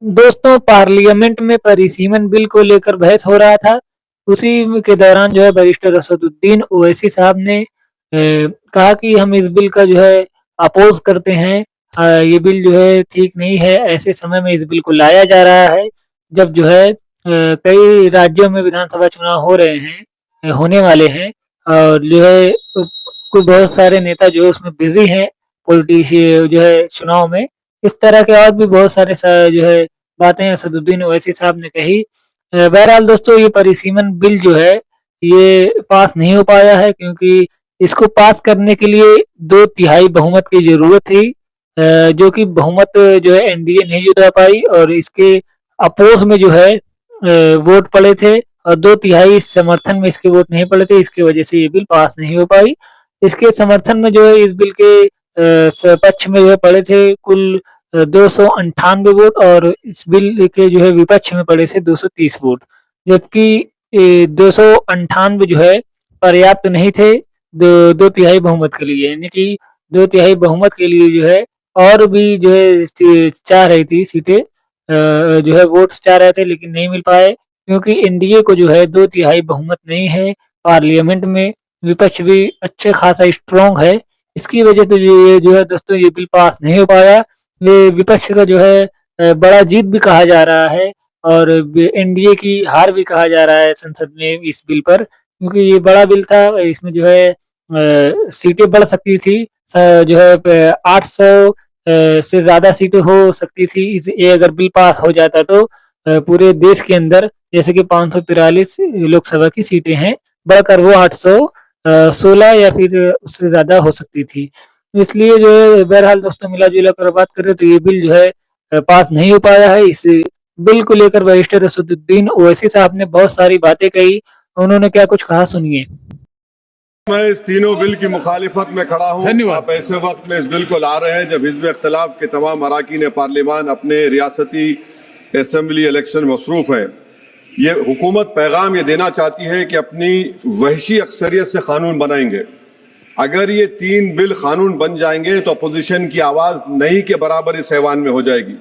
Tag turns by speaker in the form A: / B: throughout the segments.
A: दोस्तों, पार्लियामेंट में परिसीमन बिल को लेकर बहस हो रहा था। उसी के दौरान जो है बैरिस्टर असदुद्दीन ओवैसी साहब ने कहा कि हम इस बिल का जो है अपोज़ करते हैं। ये बिल जो है ठीक नहीं है। ऐसे समय में इस बिल को लाया जा रहा है जब जो है कई राज्यों में विधानसभा चुनाव हो रहे हैं, होने वाले हैं और जो है कोई बहुत सारे नेता जो है उसमें बिज़ी हैं, जो है चुनाव में। इस तरह के और भी बहुत सारे जो है बातें असदुद्दीन ओवैसी साहब ने कही। बहरहाल दोस्तों, ये परिसीमन बिल जो है ये पास नहीं हो पाया है क्योंकि इसको पास करने के लिए 2/3 बहुमत की ज़रूरत थी, जो कि बहुमत जो है एनडीए नहीं जुटा पाई और इसके अपोज़ में जो है वोट पड़े थे और 2/3 समर्थन में इसके वोट नहीं पड़े थे। इसकी वजह से ये बिल पास नहीं हो पाई। इसके समर्थन में जो है इस बिल के पक्ष में जो है पड़े थे कुल 298 वोट और इस बिल के जो है विपक्ष में पड़े थे 230 वोट। जबकि 298 जो है पर्याप्त नहीं थे 2/3 बहुमत के लिए, यानी कि 2/3 बहुमत के लिए जो है और भी जो है चाह रही थी सीटें, जो है वोट्स चाह रहे थे लेकिन नहीं मिल पाए क्योंकि एनडीए को जो है 2/3 बहुमत नहीं है पार्लियामेंट में। विपक्ष भी अच्छे खासा स्ट्रॉन्ग है। इसकी वजह से ये जो है दोस्तों ये बिल पास नहीं हो पाया। ये विपक्ष का जो है बड़ा जीत भी कहा जा रहा है और एनडीए की हार भी कहा जा रहा है संसद में इस बिल पर, क्योंकि ये बड़ा बिल था। इसमें जो है सीटें बढ़ सकती थी, जो है 800 से ज़्यादा सीटें हो सकती थी। ये अगर बिल पास हो जाता तो पूरे देश के अंदर जैसे कि 543 लोकसभा की सीटें हैं, बढ़कर वो 816 या फिर उससे ज़्यादा हो सकती थी। इसलिए जो है बहरहाल दोस्तों मिला-जुला कर बात करें तो ये बिल जो है पास नहीं हो पाया है। इस बिल को लेकर बैरिस्टर असदुद्दीन ओवैसी साहब ने बहुत सारी बातें कही। उन्होंने क्या कुछ कहा, सुनिए।
B: मैं इस तीनों बिल की मुखालिफत में खड़ा हूँ। आप ऐसे वक्त में इस बिल को ला रहे हैं जब हिज़्ब इख्तिलाफ के तमाम अराकीन पार्लियामान अपने रियासती असम्बली इलेक्शन में मसरूफ़ हैं। ये हुकूमत पैगाम ये देना चाहती है कि अपनी वहशी अक्सरियत से कानून बनाएंगे। अगर ये 3 बिल कानून बन जाएंगे तो अपोजिशन की आवाज़ नहीं के बराबर इस ऐवान में हो जाएगी।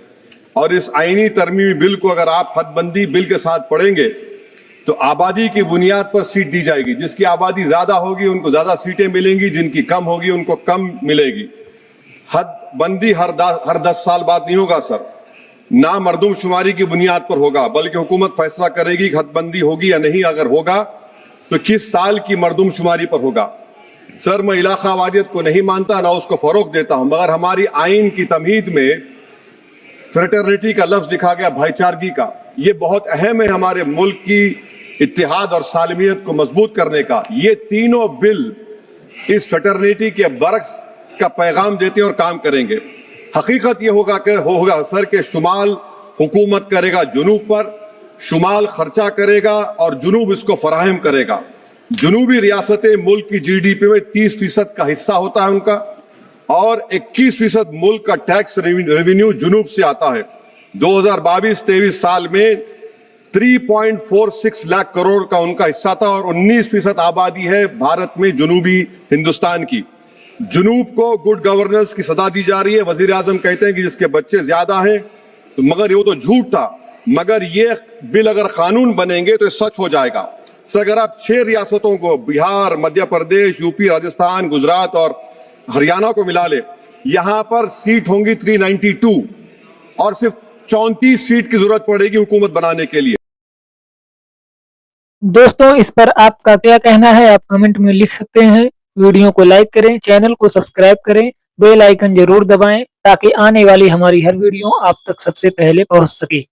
B: और इस आईनी तरमीमी बिल को अगर आप हदबंदी बिल के साथ पढ़ेंगे तो आबादी की बुनियाद पर सीट दी जाएगी। जिसकी आबादी ज्यादा होगी उनको ज्यादा सीटें मिलेंगी, जिनकी कम होगी उनको कम मिलेगी। हद बंदी हर 10 साल बाद नहीं होगा सर, ना मरदमशुमारी की बुनियाद पर होगा, बल्कि हुकूमत फैसला करेगी कि हदबंदी होगी या नहीं। अगर होगा तो किस साल की मरदमशुमारी पर होगा। सर, मैं इलाका वादियत को नहीं मानता, ना उसको फरोग देता हूं, मगर हमारी आइन की तमहीद में फ्रेटर्निटी का लफ्ज लिखा गया, भाईचारगी का। ये बहुत अहम है हमारे मुल्क की इत्तेहाद और सालमियत को मजबूत करने का। ये तीनों बिल इस फ्रेटर्निटी के बरक्स का पैगाम देते हैं और काम करेंगे। हकीकत ये होगा सर के शुमाल हुकूमत करेगा जुनूब पर, शुमाल खर्चा करेगा और जुनूब इसको फराहम करेगा। जुनूबी रियासतें मुल्क की जीडीपी में 30% का हिस्सा होता है उनका, और 21% मुल्क का टैक्स रेवेन्यू जुनूब से आता है। 2022-23 साल में 3.46 लाख करोड़ का उनका हिस्सा था और 19% आबादी है भारत में जुनूबी हिंदुस्तान की। जुनूब को गुड गवर्नेंस की सदा दी जा रही है। वजीर आजम कहते हैं कि जिसके बच्चे ज्यादा हैं, तो मगर ये तो झूठ था। मगर ये बिल अगर कानून बनेंगे तो सच हो जाएगा। सर, अगर आप 6 रियासतों को, बिहार, मध्य प्रदेश, यूपी, राजस्थान, गुजरात और हरियाणा को मिला ले, यहां पर सीट होंगी 392 और सिर्फ 34 सीट की जरूरत पड़ेगी हुकूमत बनाने के लिए।
A: दोस्तों, इस पर आपका क्या कहना है आप कमेंट में लिख सकते हैं। वीडियो को लाइक करें, चैनल को सब्सक्राइब करें, बेल आइकन जरूर दबाएं ताकि आने वाली हमारी हर वीडियो आप तक सबसे पहले पहुंच सके।